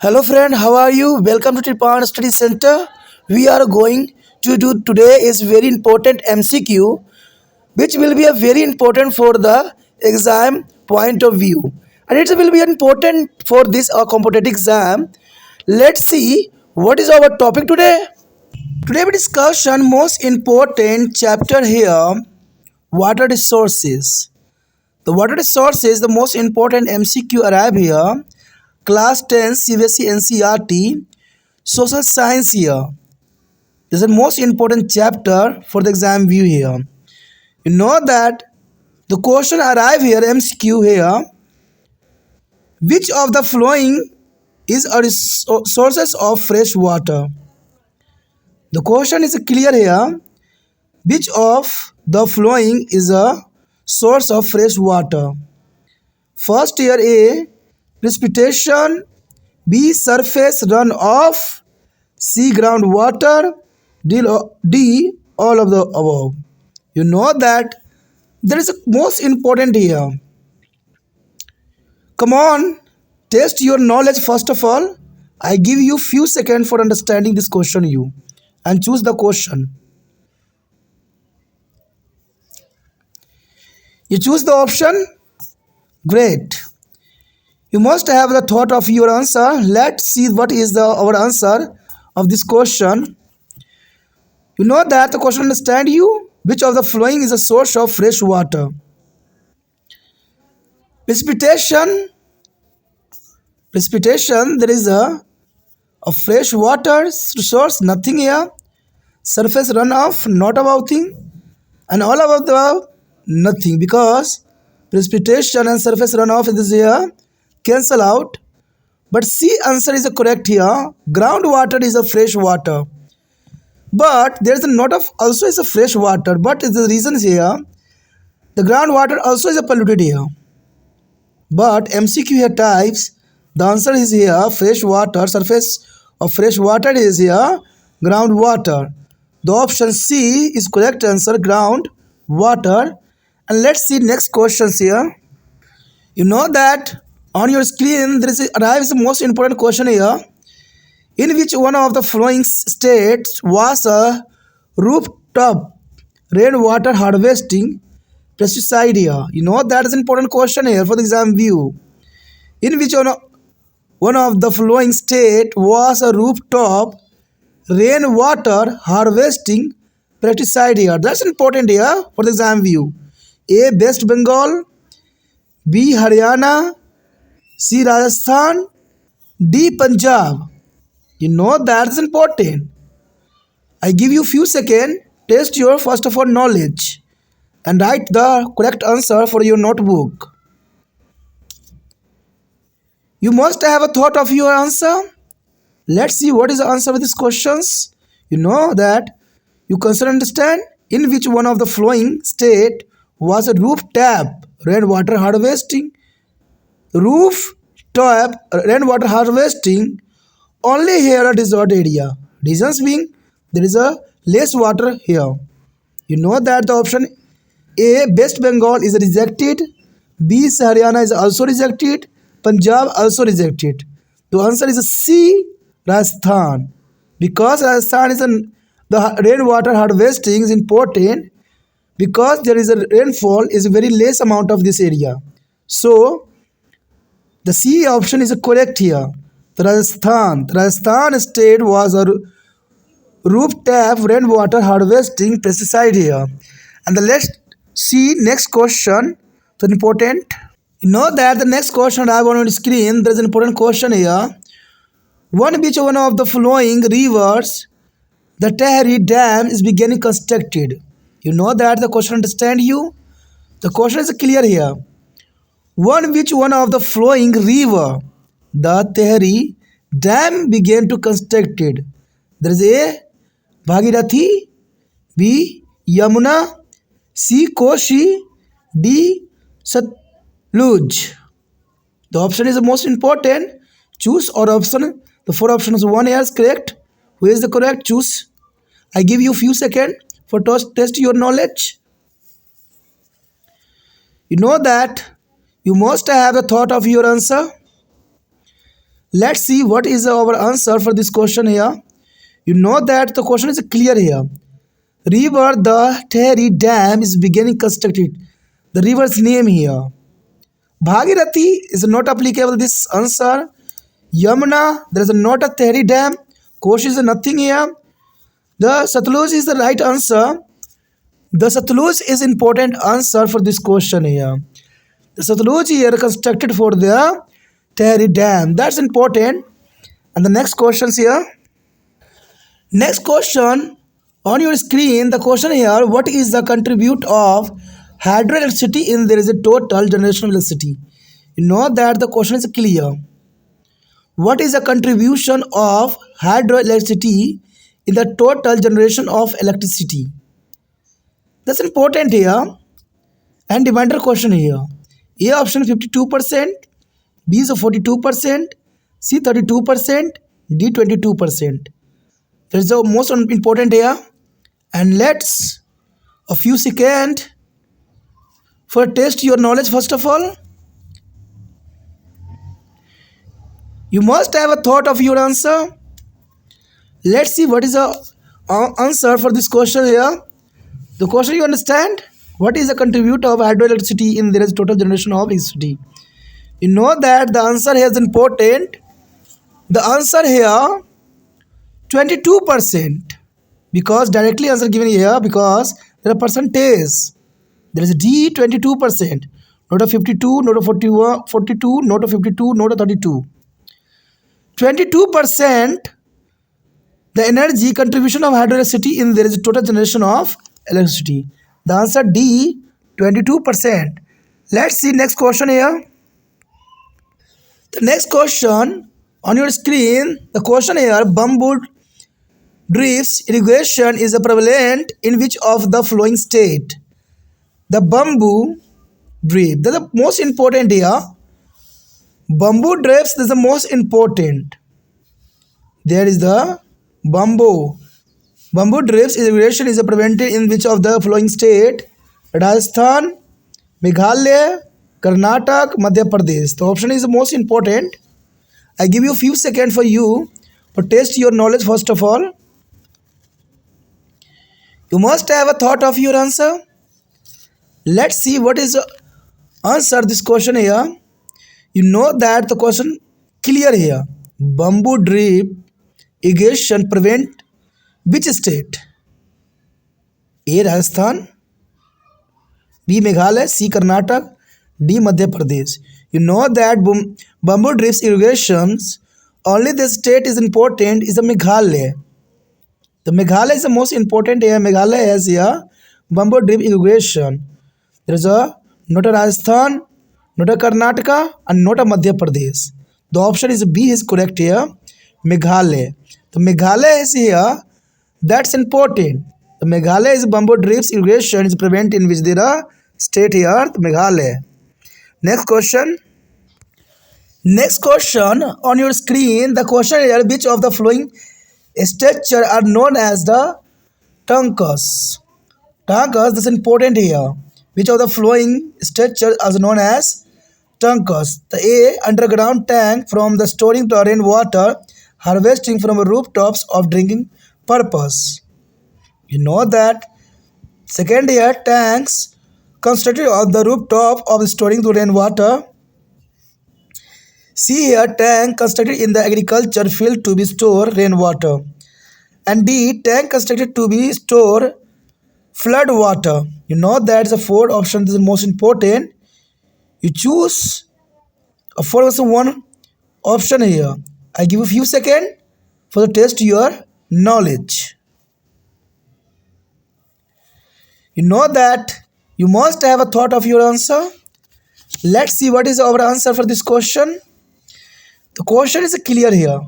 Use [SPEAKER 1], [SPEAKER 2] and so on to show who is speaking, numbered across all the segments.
[SPEAKER 1] Hello friend, how are you? Welcome to Tripan Study Center. We are going to do today is very important MCQ which will be a very important for the exam point of view. And it will be important for this competitive exam. Let's see what is our topic today. Today we discussion most important chapter here, water resources. The water resources, the most important MCQ arrive here. Class 10 CBSE NCERT social science here. This is the most important chapter for the exam view here. You know that the question arrive here MCQ here. Which of the following is a sources of fresh water? The question is clear here. Which of the following is a source of fresh water? First here A. Precipitation. B. Surface runoff. C. Groundwater. D. All of the above. You know that there is a most important here. Come on, test your knowledge first of all. I give you few seconds for understanding this question you and choose the question. You choose the option? Great. You must have the thought of your answer. Let's see what is our answer of this question. You know that the question understand you? Which of the following is a source of fresh water? Precipitation. Precipitation, there is a fresh water source, nothing here. Surface runoff, not about thing. And all about the nothing, because precipitation and surface runoff is here cancel out. But C answer is correct here. Groundwater is a fresh water. But there is a not of also is a fresh water. But the reason is here. The groundwater also is a polluted here. But MCQ here types. The answer is here fresh water. Surface of fresh water is here groundwater. The option C is correct answer, ground water. And let's see next questions here. You know that on your screen there arrives the most important question here. In which one of the following states was a rooftop rainwater harvesting pesticide here? You know that is an important question here for the exam view. In which one of the following state was a rooftop rainwater harvesting pesticide here? That's important here for the exam view. A. West Bengal. B. Haryana. C. Rajasthan. D. Punjab. You know that's important. I give you few seconds. Test your first of all knowledge and write the correct answer for your notebook. You must have a thought of your answer. Let's see what is the answer of these questions. You know that you can understand in which one of the following state was a rooftop rainwater harvesting. Rooftop rainwater harvesting only here a desert area. Reasons being there is a less water here. You know that the option A West Bengal is rejected. B Haryana is also rejected. Punjab also rejected. The answer is C Rajasthan. Because Rajasthan is the rainwater harvesting is important because there is a rainfall is a very less amount of this area. So the C option is correct here. The Rajasthan state was a rooftop rainwater harvesting pesticide here. And the let's see next question. So important. You know that the next question I have on the screen. There is an important question here. Which one of the following rivers the Tehri Dam is beginning constructed? You know that the question understand you. The question is clear here. Which one of the flowing river the Tehri Dam began to constructed? There is A. Bhagirathi. B. Yamuna. C. Koshi. D. Satluj. The option is the most important. Choose or option. The four options. One here is correct. Who is the correct? Choose. I give you few seconds for test your knowledge. You know that you must have the thought of your answer. Let's see what is our answer for this question here. You know that the question is clear here. River the Tehri Dam is beginning constructed. The river's name here. Bhagirathi is not applicable this answer. Yamuna, there is not a Tehri Dam. Koshi is nothing here. The Satluj is the right answer. The Satluj is important answer for this question here. The Satluj here constructed for the Tehri Dam. That's important. And the next questions here. Next question on your screen. The question here: what is the contribute of hydroelectricity in there is a total generation of electricity? You know that the question is clear. What is the contribution of hydroelectricity in the total generation of electricity? That's important here. And reminder question here. A option 52%, B is 42%, C 32%, D 22%. That is the most important here. And let's a few seconds for test your knowledge. First of all, you must have a thought of your answer. Let's see what is the answer for this question here. The question, you understand? What is the contribute of hydroelectricity in there is total generation of electricity? You know that the answer here is important. The answer here 22%, because directly answer given here, because there are percentage. There is D 22%, not a 52, not a 42, not a 52, not a 32. 22% the energy contribution of hydroelectricity in there is total generation of electricity. The answer D 22%. Let's see next question here. The next question on your screen, the question here: bamboo drifts irrigation is prevalent in which of the following state? The bamboo drip, that's the most important here. Bamboo drifts is the most important. There is the bamboo drifts irrigation is prevented in which of the following state? Rajasthan, Meghalaya, Karnataka, Madhya Pradesh. The option is the most important. I give you a few seconds for you to test your knowledge. First of all, you must have a thought of your answer. Let's see what is the answer this question here. You know that the question clear here. Bamboo drip irrigation prevent which state? A Rajasthan, B Meghalaya, C Karnataka, D Madhya Pradesh. You know that bamboo drips irrigations, only the state is important is the Meghalaya. The Meghalaya is the most important here. Meghalaya has here bamboo drip irrigation. There is a not a Rajasthan, not a Karnataka, and not a Madhya Pradesh. The option is B is correct here. Meghalaya. The Meghalaya is here. That's important. The Meghalaya is bamboo drips irrigation is prevent in which there are state here. The Meghalaya. Next question. Next question on your screen. The question here: which of the following structure are known as the tankas? Tankas. This is important here. Which of the following structures are known as tankas? The A, underground tank from the storing the rainwater, harvesting from rooftops of drinking purpose. You know that. Second here, tanks constructed on the rooftop of storing the rainwater. C here, tank constructed in the agriculture field to be store rainwater. And D, tank constructed to be store flood water. You know that's the fourth option. This is the most important. You choose a fourth one option here. I give a few seconds for the test your knowledge. You know that you must have a thought of your answer. Let's see what is our answer for this question. The question is clear here.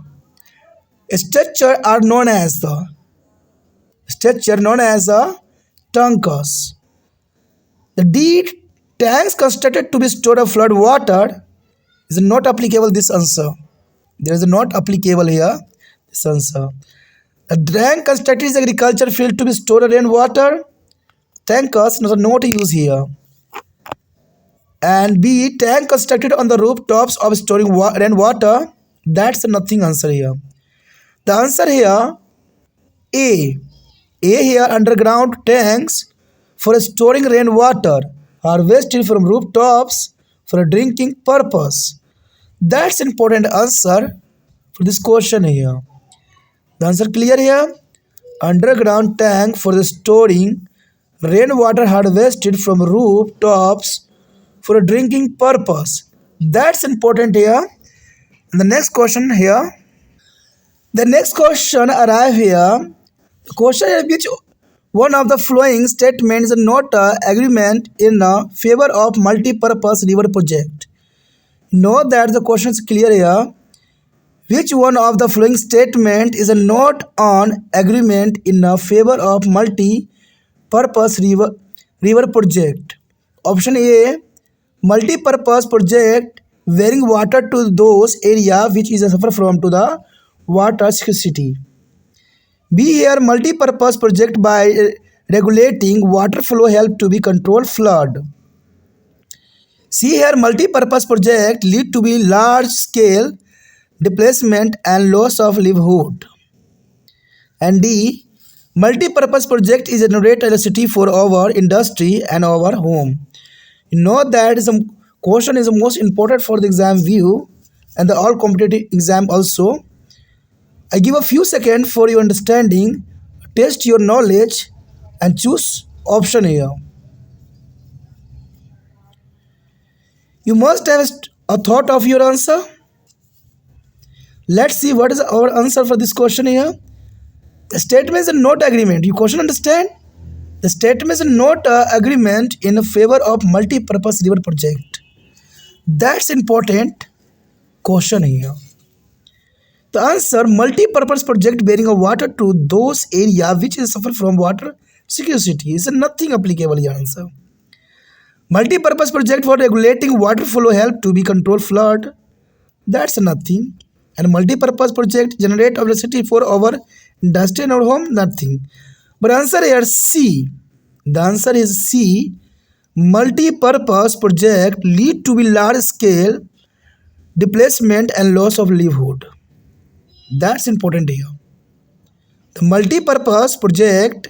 [SPEAKER 1] Structure are known as the tankers. The D, tanks constructed to be stored of flood water, is not applicable this answer. There is not applicable here this answer. The tank constructed is agriculture field to be stored rainwater. Tankers not used here. And B, tank constructed on the rooftops of storing rainwater. That's nothing answer here. The answer here A. A here underground tanks for storing rainwater harvested from rooftops for a drinking purpose. That's important answer for this question here. The answer clear here? Underground tank for the storing rainwater harvested from rooftops for a drinking purpose. That's important here. And the next question here. The next question arrive here. The question is which one of the following statements is not a agreement in favor of multi-purpose river project. Know that the question is clear here. Which one of the following statement is not on agreement in favor of multi-purpose river project? Option A, multi-purpose project bearing water to those area which is suffer from to the water scarcity. B here, multi-purpose project by regulating water flow help to be control flood. C here, multi-purpose project lead to be large scale displacement and loss of livelihood. And D, multi-purpose project is generate electricity for our industry and our home. You know that is a question is the most important for the exam view and the all competitive exam also. I give a few seconds for your understanding, test your knowledge and choose option here. You must have a thought of your answer. Let's see what is our answer for this question here. The statement is not agreement. You question understand? The statement is not agreement in favor of multi-purpose river project. That's important question here. The answer, multi-purpose project bearing a water to those area which is suffer from water scarcity is nothing applicable here answer. Multi-purpose project for regulating water flow help to be control flood. That's nothing. And multi-purpose project generate electricity for our industry and our home, nothing. But answer here C. The answer is C. Multi-purpose project lead to be large scale displacement and loss of livelihood. That's important here. The multi-purpose project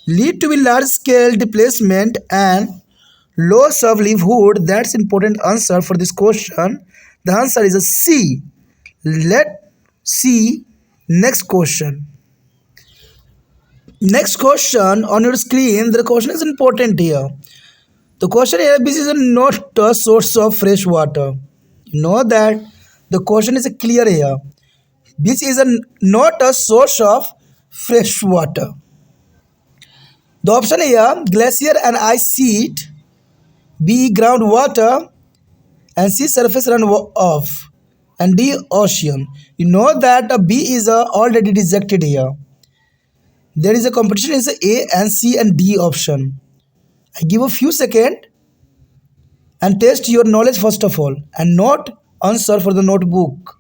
[SPEAKER 1] lead to be large scale displacement and loss of livelihood. That's important answer for this question. The answer is a C. Let's see next question. Next question on your screen. The question is important here. The question here, this is not a source of fresh water. You know that the question is clear here. This is not a source of fresh water. The option here, glacier and ice sheet. B, groundwater. And C, surface runoff. And D, ocean. You know that B is already rejected here. There is a competition is A and C and D option. I give a few seconds and test your knowledge first of all and not answer for the notebook.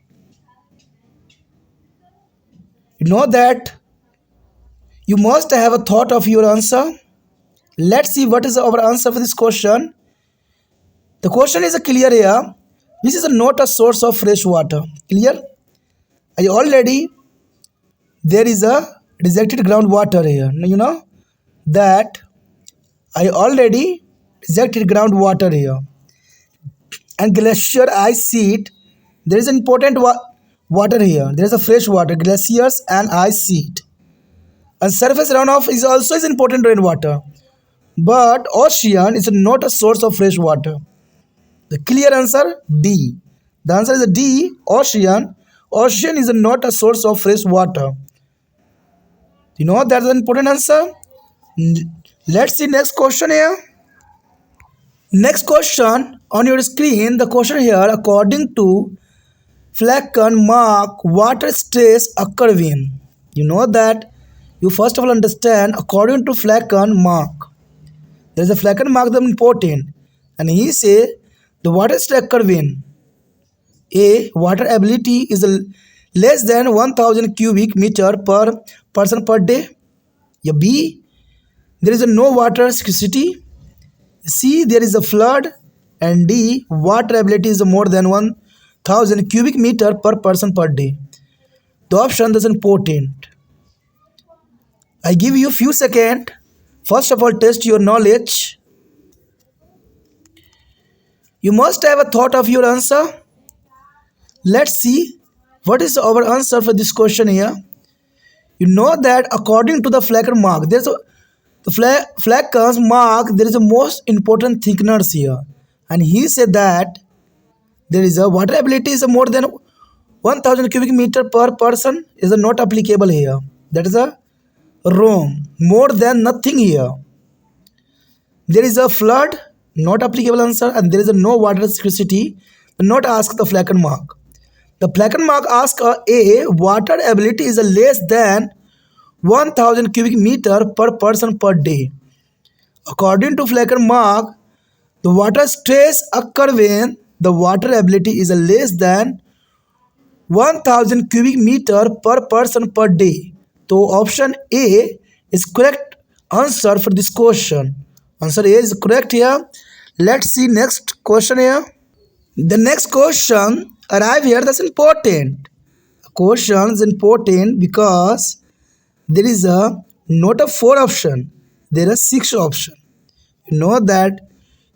[SPEAKER 1] You know that you must have a thought of your answer. Let's see what is our answer for this question. The question is clear here. This is not a source of fresh water. Clear? There is a rejected groundwater here. You know that I already rejected groundwater here. And glacier ice sheet, there is important water here. There is a fresh water, glaciers and ice sheet. And surface runoff is also important rainwater. But ocean is not a source of fresh water. The clear answer D. The answer is D, ocean. Ocean is not a source of fresh water. You know that's an important answer. Let's see next question here. Next question on your screen. The question here, according to Flacken mark, water stress occur when? You know that you first of all understand according to Flacken mark. There is a Flacken mark that is important. And he say the water stress occur when? A, water ability is less than 1000 cubic meter per person per day. Yeah, B, there is no water scarcity. C, there is a flood. And D, water ability is more than 1000 1,000 cubic meter per person per day. The option is important. I give you few seconds. First of all, test your knowledge. You must have a thought of your answer. Let's see what is our answer for this question here. You know that according to the Flecker mark, there's a the Flecker's mark, there is a most important thickness here, and he said that there is a water ability is more than 1,000 cubic meter per person is not applicable here. That is a wrong. More than nothing here. There is a flood, not applicable answer, and there is a no water scarcity, not ask the Flecker mark. The Flecker mark asks a water ability is a less than 1,000 cubic meter per person per day. According to Flecker mark, the water stress occur when the water ability is a less than 1,000 cubic meter per person per day. So option A is correct answer for this question. Answer A is correct here. Let's see next question here. The next question arrive here. That's important. Question is important because there is a not a 4 option. There are 6 option. You know that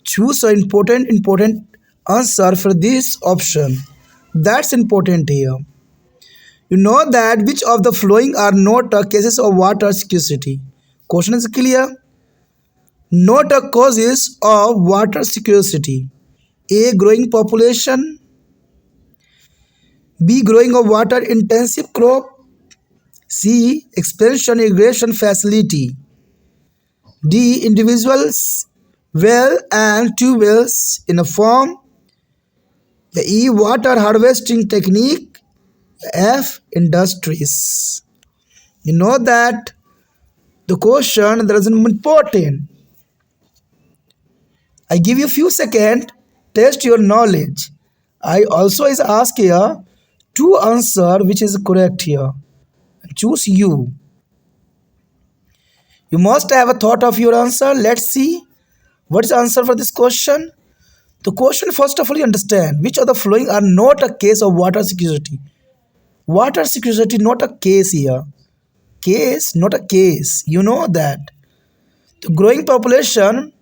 [SPEAKER 1] choose an important answer for this option. That's important here. You know that which of the following are not cases of water scarcity. Question is clear. Not a causes of water scarcity. A. Growing population. B. Growing of water intensive crop. C. Expansion irrigation facility. D. Individuals well and tube wells in a farm. The E. Water harvesting technique. F. Industries. You know that the question that is important. I give you few seconds. Test your knowledge. I also is ask here to answer which is correct here. Choose you. You must have a thought of your answer. Let's see what is the answer for this question. The question first of all you understand which of the following are not a case of water scarcity. Water scarcity not a case here. Case not a case. You know that. The growing population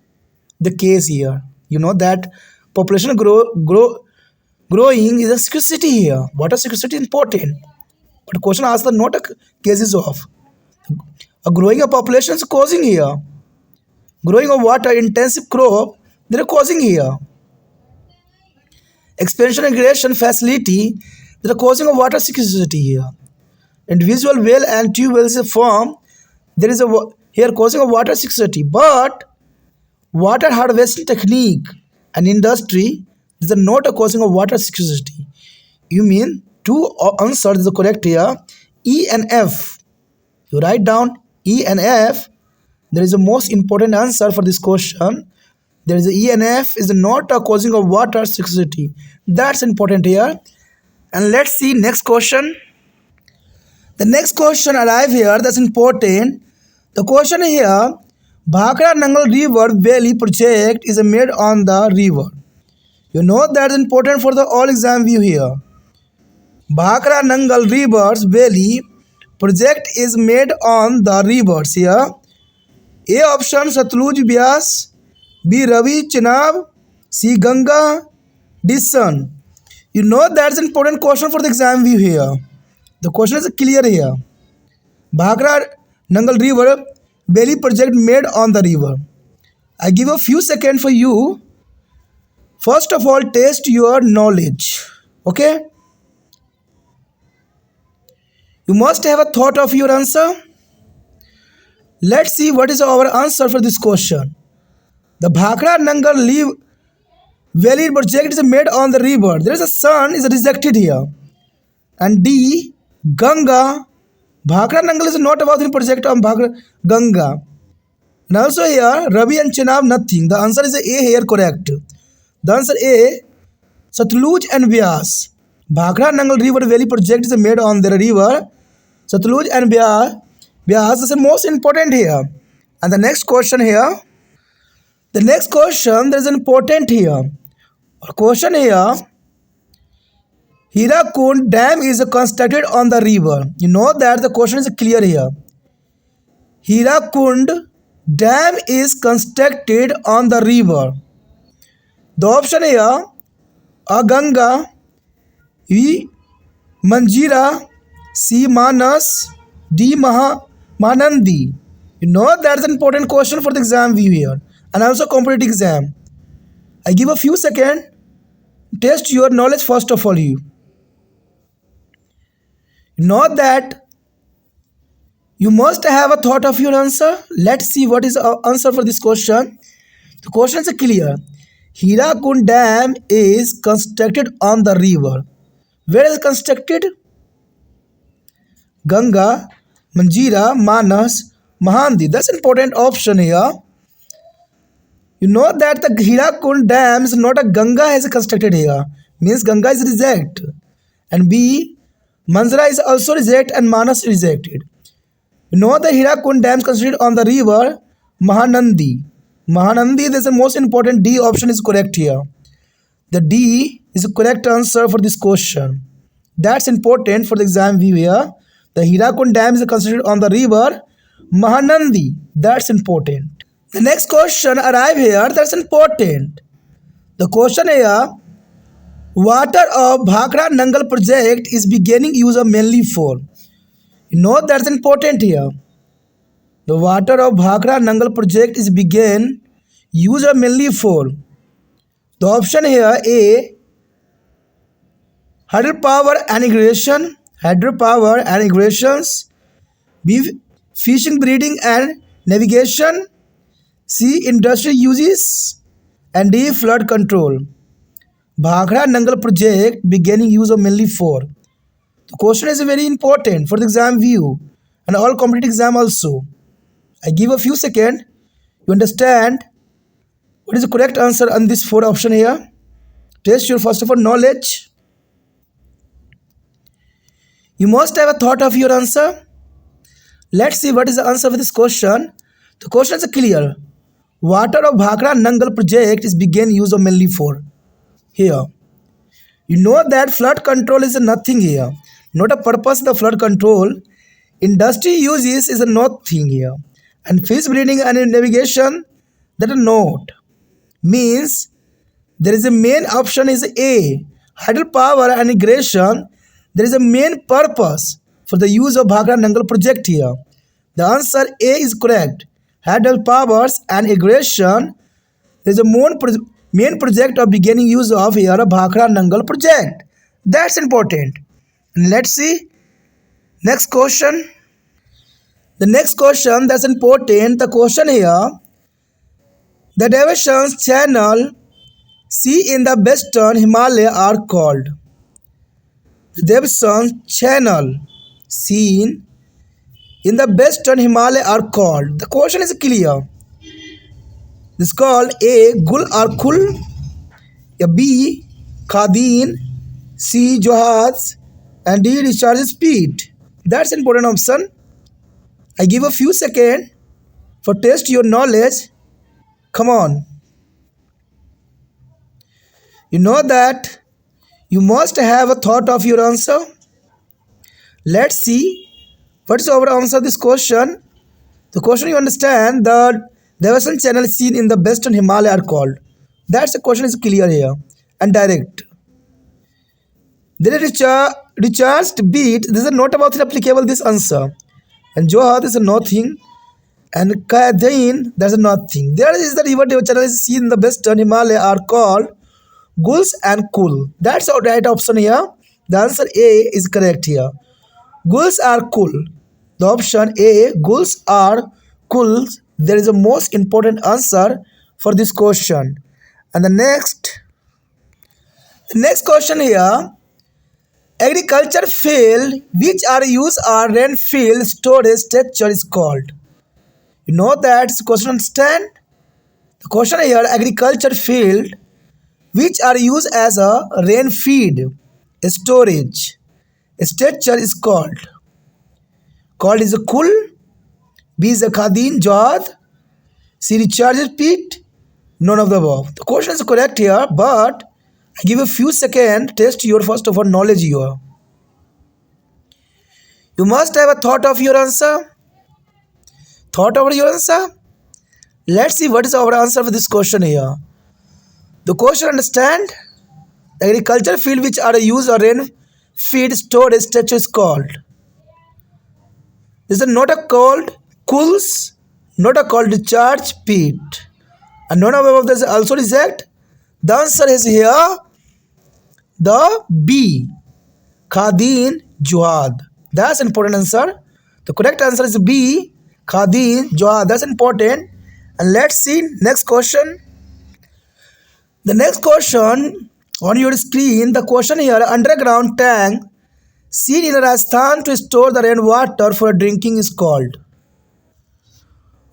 [SPEAKER 1] the case here. You know that population growing is a scarcity here. Water scarcity is important. But question asks the not a cases of. A growing a population is causing here. Growing of water intensive crop they are causing here. Expansion irrigation facility they are causing a water scarcity here. Individual well and tube wells form there is a here causing a water scarcity. But water harvesting technique and industry is not a causing of water scarcity. You mean two answers is correct here. E and F. You write down E and F. There is a most important answer for this question. There is a E and F is not a causing of water scarcity. That's important here. And let's see next question. The next question arrive here. That's important. The question here. Bhakra Nangal River Valley project is made on the river. You know that's important for the all exam view here. Bhakra Nangal Rivers Valley project is made on the rivers here. A option Satluj Byas, B Ravi Chenab, C Ganga, D Sun. You know that's an important question for the exam view here. The question is clear here. Bhakra Nangal River Valley project made on the river. I give a few seconds for you. First of all, test your knowledge. Okay? You must have a thought of your answer. Let's see what is our answer for this question. The Bhakra Nangal Valley project is made on the river. There is a sun is rejected here. And D. Ganga. Bhakra Nangal is not about the project of Bhakra Ganga. And also here, Ravi and Chenab nothing. The answer is A here correct. The answer A. Satluj and Vyas. Bhakra Nangal River Valley project is made on the river. Satluj and Vyas is the most important here. And the next question here. The next question there is important here. A question here. Hirakund Dam is constructed on the river. You know that the question is clear here. Hirakund Dam is constructed on the river. The option here: A Ganga, B Manjira, C Manas, D Mahanandi. You know that's an important question for the exam view here and also competitive exam. I give a few seconds. Test your knowledge first of all. You know that you must have a thought of your answer. Let's see what is the answer for this question. The question is clear. Hirakund Dam is constructed on the river. Where is it constructed? Ganga, Manjira, Manas, Mahandi. That's an important option here. You know that the Hirakund Dam is not a Ganga has constructed here. Means Ganga is reject. And B, Manjira is also reject and Manas rejected. You know the Hirakund Dam is constructed on the river Mahanandi. Mahanandi, that's the most important. D option is correct here. The D is the correct answer for this question. That's important for the exam view here. The Hirakund Dam is constructed on the river Mahanandi. That's important. The next question arrive here. That's important. The question here: water of Bhakra Nangal project is beginning use of mainly for. You know that's important here. The water of Bhakra Nangal project is began use of mainly for. The option here: A hydropower and irrigation, hydropower and irrigations, B fishing, breeding and navigation, C industry uses, and D flood control. Bhakra Nangal project beginning use of mainly for. The question is very important for the exam view and all competitive exam also. I give a few seconds. You understand what is the correct answer on this four option here. Test your first of all knowledge. You must have a thought of your answer. Let's see what is the answer for this question. The question is clear. Water of Bhakra Nangal project is began use of mainly for. Here. You know that flood control is nothing here. Not a purpose of the flood control. Industry uses is a nothing here. And fish breeding and navigation, that are not. Means there is a main option is A. Hydropower and irrigation. There is a main purpose for the use of Bhakra Nangal project here. The answer A is correct. Hydropowers and irrigation. There is a main project of beginning use of here a Bhakra Nangal project. That's important. And let's see next question. The next question that's important. The question here: the diversions channel sea in the western Himalaya are called. The diversions channel seen in the western Himalaya are called. The question is clear. This is called A. Gul or Khul, B. Khadin, C. Johaz, and D. Recharge speed. That's important option. I give a few seconds for test your knowledge. Come on. You know that you must have a thought of your answer. Let's see what is our answer to this question. The question you understand the diversion channel seen in the western Himalaya are called. That's the question is clear here and direct. There is recharged beat. This is not about applicable this answer. And Johad is a nothing. And Kadain, there's a nothing. There is the river channel is seen in the western Himalaya are called Guls and Kul. That's our right option here. The answer A is correct here. Guls are Kul. The option A, Guls are Kul. There is a most important answer for this question. And the next question here: agriculture field which are used are rainfield storage structure is called. You know that question understand? The question here: agriculture field which are used as a rainfeed storage structure is called. Called is a Kul, B is a Khadin, Jad, C recharges pit, none of the above. The question is correct here, but I give you a few seconds. Test your first of all knowledge here. You must have a thought of your answer. Thought over your answer. Let's see what is our answer for this question here. The question understand. The agricultural field which are used or rain feed storage structure is called. This is not a called cools, not a called discharge pit. And none of this also reject. The answer is here the B. Khadin Juhad. That's important answer. The correct answer is B. Khadin Juhad. That's important. And let's see next question. The next question on your screen, the question here, underground tank seen in Rajasthan to store the rainwater for drinking is called.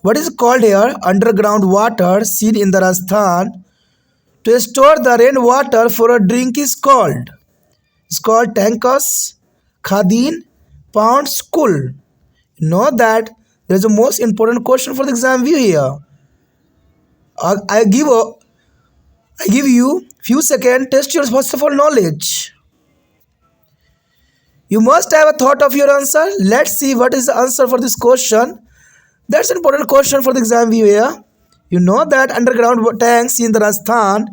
[SPEAKER 1] What is called here? Underground water seen in the Rajasthan to store the rainwater for a drink is called. It's called tankas, khadin, ponds, kul. Know that there is a most important question for the exam view here. I give you few seconds. Test your first of all knowledge. You must have a thought of your answer. Let's see what is the answer for this question. That's an important question for the exam view here. You know that underground tanks in the Rajasthan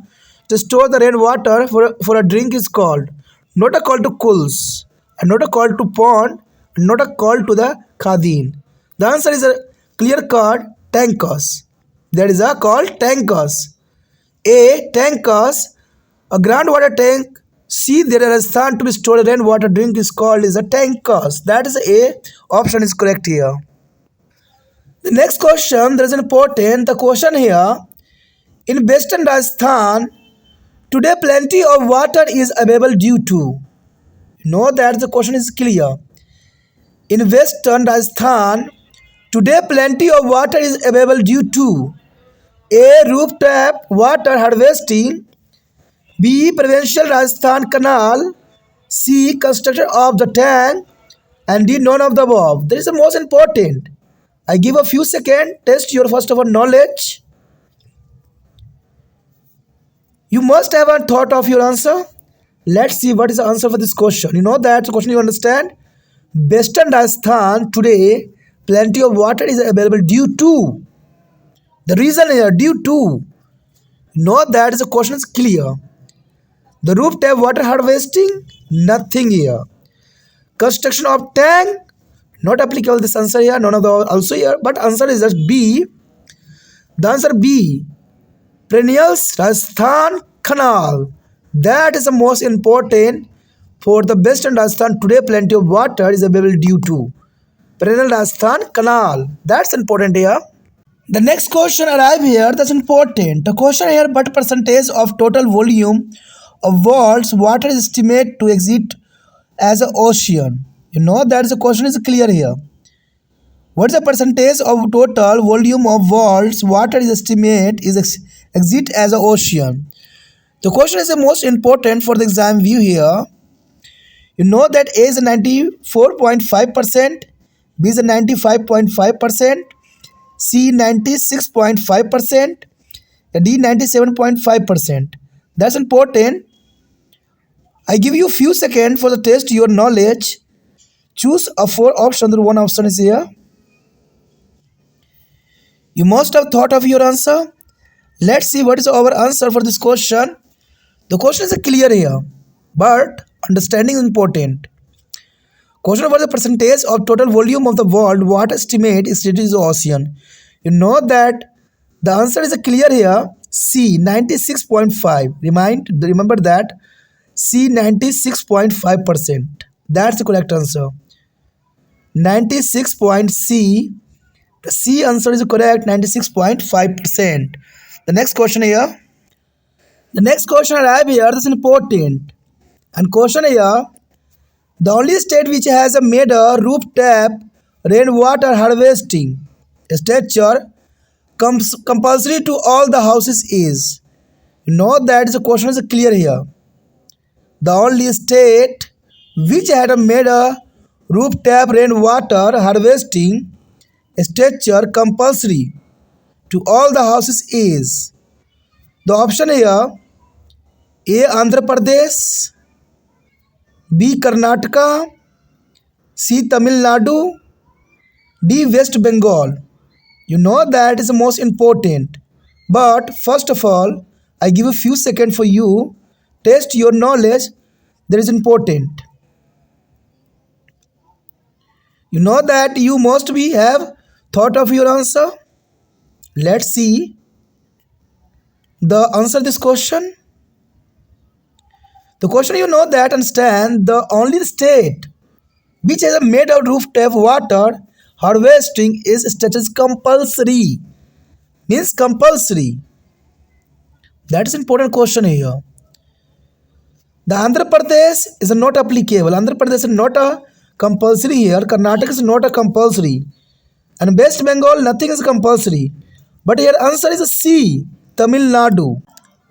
[SPEAKER 1] to store the rainwater for a drink is called. Not a call to cools, and not a call to pond, and not a call to the khadin. The answer is a clear cut tankers. That is a called tankers. A tankers, a groundwater tank. See there Rajasthan to be stored rainwater drink is called is a tankers. That is A. Option is correct here. The next question, there is an important. The question here, in Western Rajasthan, today plenty of water is available due to. Know that the question is clear. In Western Rajasthan, today plenty of water is available due to A. Rooftop water harvesting, B. Provincial Rajasthan Canal, C. Construction of the tank, and D. None of the above. This is the most important. I give a few seconds. Test your first of all knowledge. You must have a thought of your answer. Let's see what is the answer for this question. You know that the question you understand. Western Rajasthan today plenty of water is available due to. The reason here due to. Know that the question is clear. The rooftop water harvesting, nothing here. Construction of tank, not applicable this answer here, none of the also here, but answer is just B. The answer B. Perennials Rajasthan Canal. That is the most important for the Western Rajasthan today plenty of water is available due to Perennial Rajasthan Canal. That's important here. The next question arrive here, that's important. The question here, what percentage of total volume of world's water is estimated to exist as an ocean? You know that the question is clear here. What is the percentage of total volume of world's water is estimated exist as an ocean? The question is the most important for the exam view here. You know that A is 94.5%, B is 95.5%, C 96.5%, D 97.5%. That's important. I give you few seconds for the test your knowledge. Choose a 4 option. The one option is here. You must have thought of your answer. Let's see what is our answer for this question. The question is clear here, but understanding is important. Question about the percentage of total volume of the world water estimate is the ocean. You know that the answer is clear here. C 96.5. Remember that C 96.5%. That's the correct answer. 96.C. The C answer is correct. 96.5%. The next question here. The next question arrive here. This is important. And question here. The only state which has made a rooftop rainwater harvesting structure compulsory to all the houses is. You know that the question is clear here. The only state which had made a rooftop rainwater harvesting structure compulsory to all the houses is. The option here A Andhra Pradesh, B Karnataka, C Tamil Nadu, D West Bengal. You know that is the most important. But first of all, I give a few seconds for you. Test your knowledge. That is important. You know that you must be have thought of your answer. Let's see the answer this question. The question you know that understand the only state which has a made out rooftop water harvesting is status compulsory. Means compulsory. That is important question here. The Andhra Pradesh is not applicable. Andhra Pradesh is not a compulsory here. Karnataka is not a compulsory. And West Bengal, nothing is compulsory. But here answer is C, Tamil Nadu.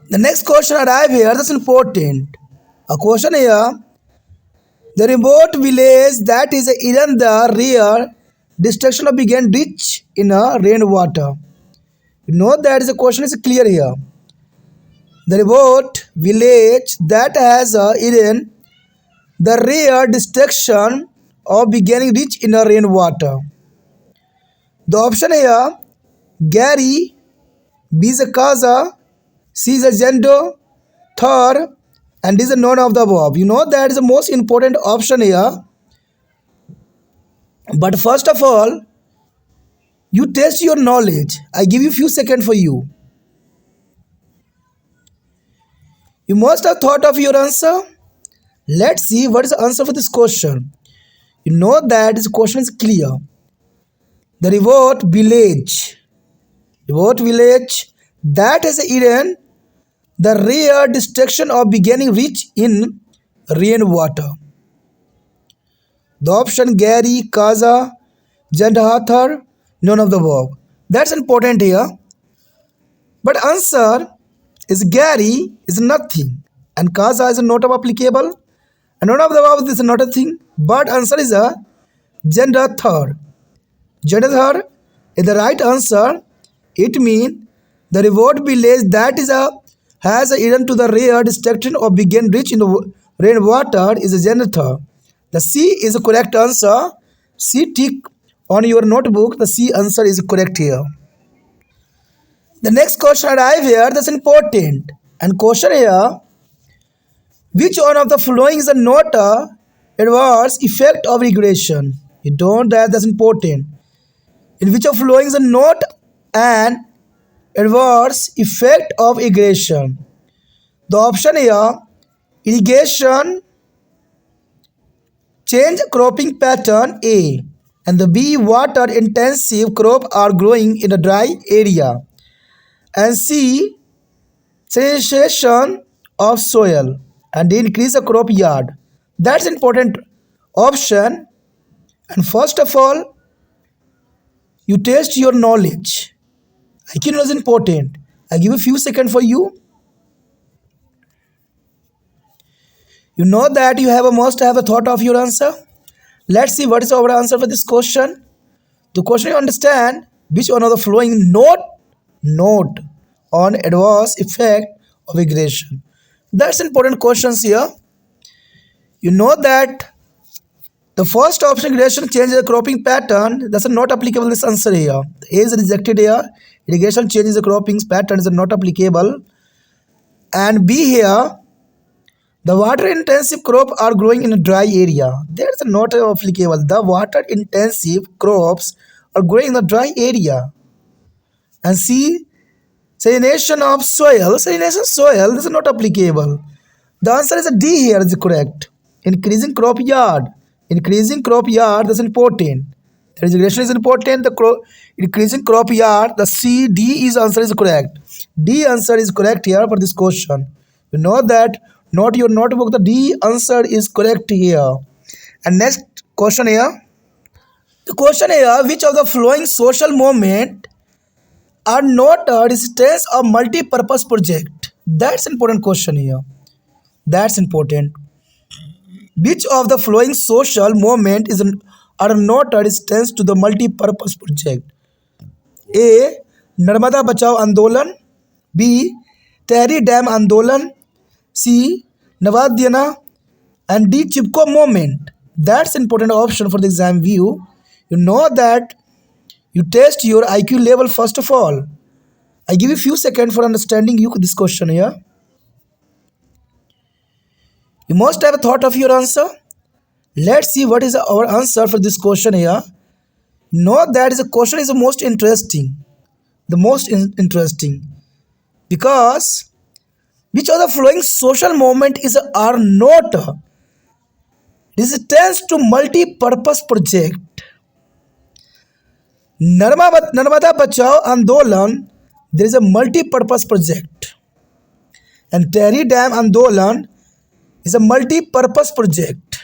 [SPEAKER 1] The next question arrive here, that's important. A question here. The remote village that is in the rear destruction of began rich in a rainwater. You know that is a question is clear here. The remote village that has in the rear destruction of beginning rich in a rainwater. The option here, Gary, B is a Kaza, C is a Zendo, Thor, and D is a none of the above. You know that is the most important option here. But first of all, you test your knowledge. I give you few seconds for you. You must have thought of your answer. Let's see what is the answer for this question. You know that this question is clear. The remote village that is in the rare destruction of beginning rich in rainwater. The option Gary, Kaza, Jandhathar, none of the above. That's important here. But answer is Gary is nothing and Kaza is not applicable and none of the above is not a thing. But answer is a Jandhathar. Jandhathar is the right answer. It means the reward village that is has hidden to the rare destruction or begin rich in the rainwater is a Jandhathar. The C is the correct answer. C tick on your notebook. The C answer is correct here. The next question arrive here. That's important. And question here. Which one of the following is not a adverse effect of regression? You don't have. That's important. In which of following is not an adverse effect of irrigation? The option here, irrigation change cropping pattern A, and the B, water intensive crop are growing in a dry area, and C, sensation of soil, and D, increase the crop yard. That's important option. And first of all, you test your knowledge. IQ knowledge is important. I give a few seconds for you. You know that you have a must have a thought of your answer. Let's see what is our answer for this question. The question you understand which one of the following note on adverse effect of irrigation. That's important questions here. You know that the first option irrigation changes the cropping pattern. That's not applicable this answer here. A is rejected here. Irrigation changes the cropping pattern is not applicable. And B here, the water intensive crop are growing in a dry area. That's not applicable. The water intensive crops are growing in a dry area. And C, salination of soil. Salination soil, this is not applicable. The answer is a D here is correct. Increasing crop yard. Increasing crop yard is important. The irrigation is important. The increasing crop yard. The C, D is answer is correct. D answer is correct here for this question. You know that. Not your notebook. The D answer is correct here. And next question here. The question here, which of the following social movement are not a resistance of multi-purpose project? That's important question here. That's important. Which of the following social movement are not a resistance to the multi-purpose project? A, Narmada Bachao Andolan. B, Tehri Dam Andolan. C. Navadyana, and D. Chipko moment. That's important option for the exam view. You know that you test your IQ level first of all. I give you few seconds for understanding you this question here. You must have a thought of your answer. Let's see what is our answer for this question here. Know that is a question is the most interesting. The most interesting. Because which of the following social movement is are not resistance to multi-purpose project? Narmada Bachao Andolan, there is a multi-purpose project. And Tehri Dam Andolan is a multi-purpose project.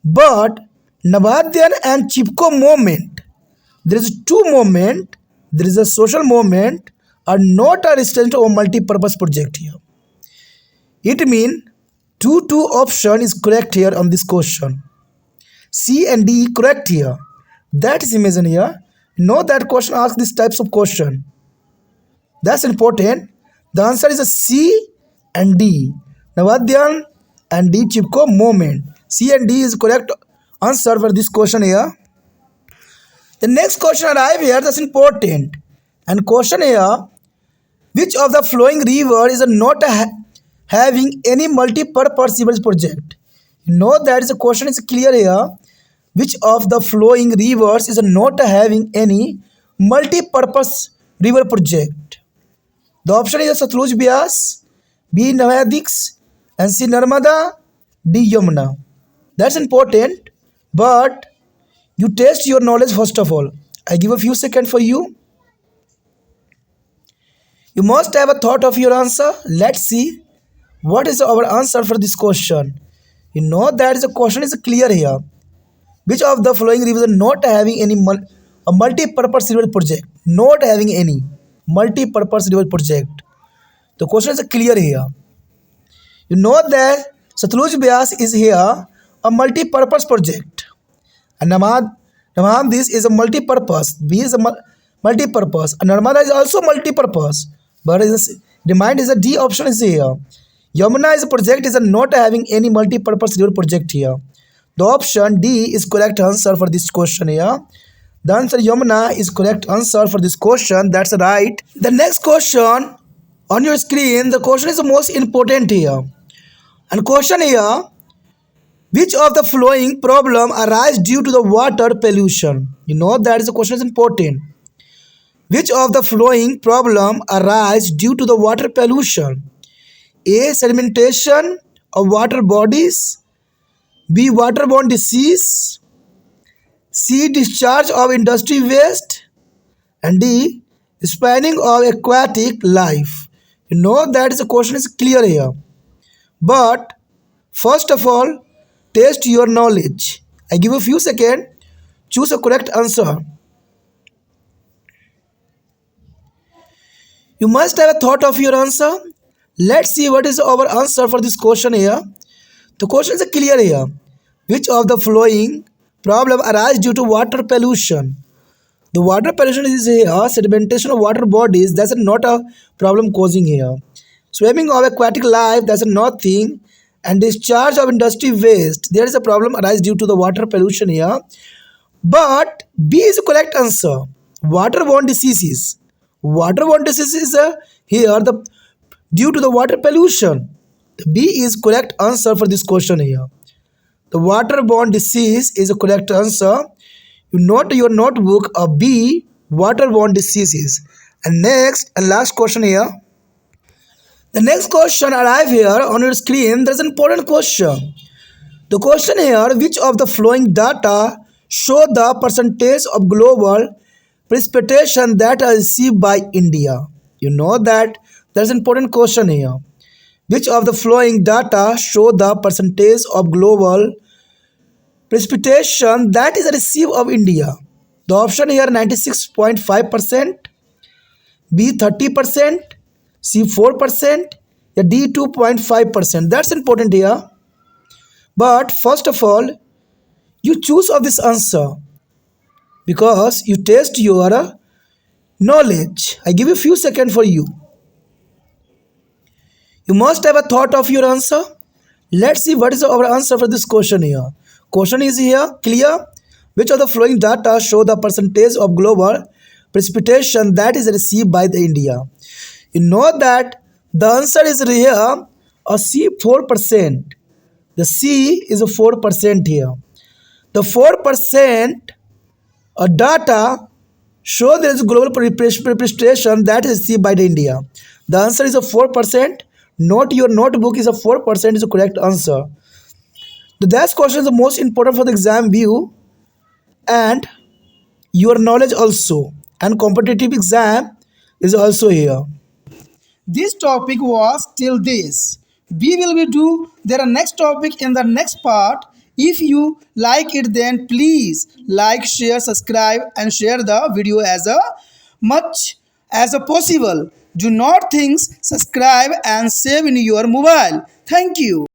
[SPEAKER 1] But Navadyan and Chipko movement, there is two movement, there is a social movement, are not a resistance to a multi-purpose project here. It means two option is correct here on this question. C and D correct here. That is imagine here. Know that question asks these types of question. That's important. The answer is a C and D. Navadyan and D Chipko moment. C and D is correct answer for this question here. The next question arrive here. That's important. And question here. Which of the flowing river is not having any multi-purpose river project? You know that is a question is clear here. Which of the flowing rivers is not having any multi-purpose river project? The option is Satluj Bias, B Navadix, and C Narmada, D Yamuna. That's important, but you test your knowledge first of all. I give a few seconds for you. You must have a thought of your answer. Let's see what is our answer for this question. You know that is a question is clear here. Which of the following rivers are not having any a multi-purpose river project? Not having any multi-purpose river project. The question is clear here. You know that Satluj Bias is here a multi-purpose project. And Namadis is a multi-purpose. B is a multi-purpose. And Narmada is also multi-purpose. But remind is a D option is here. Yamuna is a project is not having any multi-purpose river project here. The option D is correct answer for this question here. The answer Yamuna is correct answer for this question. That's right. The next question on your screen, the question is the most important here. And question here, which of the following problem arise due to the water pollution? You know that is the question is important. Which of the following problem arise due to the water pollution? A. Sedimentation of water bodies. B. Waterborne disease. C. Discharge of industry waste. And D. Spanning of aquatic life. You know that is the question is clear here. But first of all, test your knowledge. I give a few seconds. Choose a correct answer. You must have a thought of your answer. Let's see what is our answer for this question here. The question is clear here. Which of the following problem arise due to water pollution? The water pollution is here. Sedimentation of water bodies. That's not a problem causing here. Swimming of aquatic life. That's nothing. And discharge of industry waste. There is a problem arise due to the water pollution here. But B is the correct answer. Waterborne diseases. Waterborne diseases is here due to the water pollution. The B is correct answer for this question here. The waterborne disease is a correct answer. You note your notebook of B, waterborne diseases. And next and last question here. The next question arrive here on your screen. There's an important question. The question here, which of the following data show the percentage of global precipitation that are received by India? You know that there's an important question here. Which of the following data show the percentage of global precipitation that is received of India? The option here 96.5%, B 30%, C 4%, D 2.5%. That's important here. But first of all, you choose of this answer because you test your knowledge. I give you a few seconds for you. You must have a thought of your answer. Let's see what is our answer for this question here. Question is here clear. Which of the following data show the percentage of global precipitation that is received by the India? You know that the answer is here a C 4%. The C is a 4% here. The 4% data show there is global precipitation that is received by the India. The answer is a 4%. Note your notebook is a 4% is the correct answer. The next question is the most important for the exam view and your knowledge also. And competitive exam is also here. This topic was till this. We will be do their next topic in the next part. If you like it, then please like, share, subscribe, and share the video as a much as a possible. Do not think subscribe and save in your mobile. Thank you.